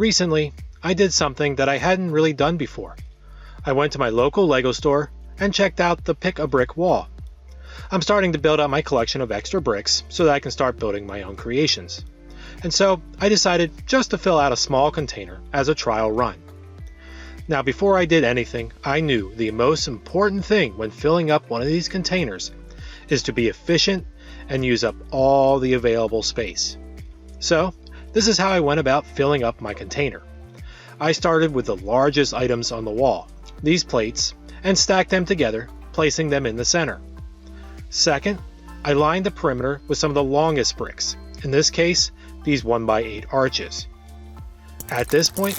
Recently, I did something that I hadn't really done before. I went to my local Lego store and checked out the Pick a Brick wall. I'm starting to build up my collection of extra bricks so that I can start building my own creations. And so I decided just to fill out a small container as a trial run. Now, before I did anything, I knew the most important thing when filling up one of these containers is to be efficient and use up all the available space. So, this is how I went about filling up my container. I started with the largest items on the wall, these plates, and stacked them together, placing them in the center. Second, I lined the perimeter with some of the longest bricks, in this case, these 1x8 arches. At this point,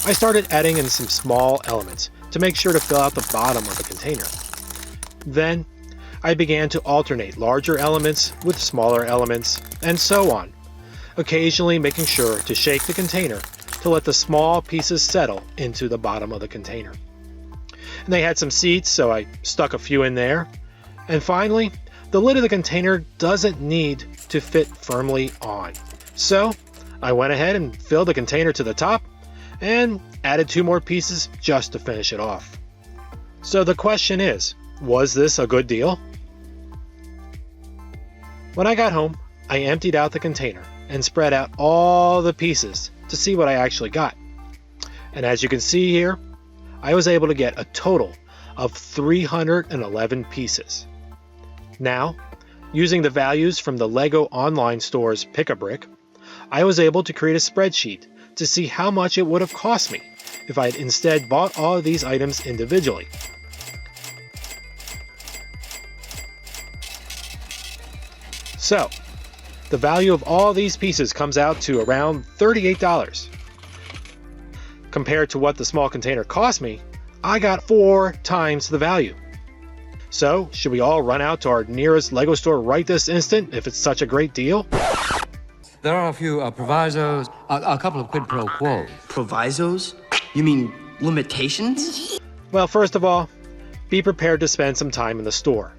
I started adding in some small elements to make sure to fill out the bottom of the container. Then, I began to alternate larger elements with smaller elements, and so on, occasionally making sure to shake the container to let the small pieces settle into the bottom of the container. And they had some seats, so I stuck a few in there. And finally, the lid of the container doesn't need to fit firmly on. So I went ahead and filled the container to the top and added 2 more pieces just to finish it off. So the question is, was this a good deal? When I got home, I emptied out the container and spread out all the pieces to see what I actually got. And as you can see here, I was able to get a total of 311 pieces. Now, using the values from the Lego online store's Pick-a-Brick, I was able to create a spreadsheet to see how much it would have cost me if I had instead bought all of these items individually. So, the value of all these pieces comes out to around $38. Compared to what the small container cost me, I got 4 times the value. So, should we all run out to our nearest Lego store right this instant if it's such a great deal? There are a few provisos, a couple of quid pro quos. Provisos? You mean limitations? Well, first of all, be prepared to spend some time in the store.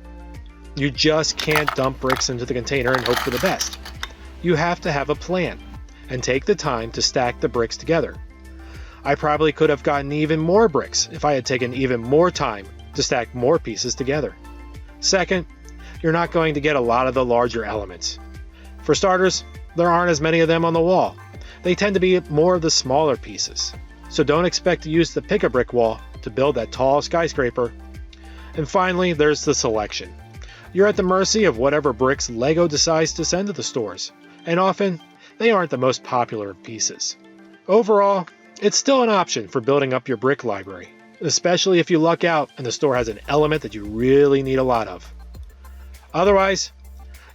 You just can't dump bricks into the container and hope for the best. You have to have a plan and take the time to stack the bricks together. I probably could have gotten even more bricks if I had taken even more time to stack more pieces together. Second, you're not going to get a lot of the larger elements. For starters, there aren't as many of them on the wall. They tend to be more of the smaller pieces. So don't expect to use the Pick-a-Brick wall to build that tall skyscraper. And finally, there's the selection. You're at the mercy of whatever bricks Lego decides to send to the stores, and often they aren't the most popular of pieces. Overall, it's still an option for building up your brick library, especially if you luck out and the store has an element that you really need a lot of. Otherwise,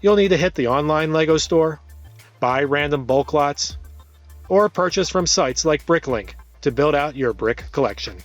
you'll need to hit the online Lego store, buy random bulk lots, or purchase from sites like Bricklink to build out your brick collection.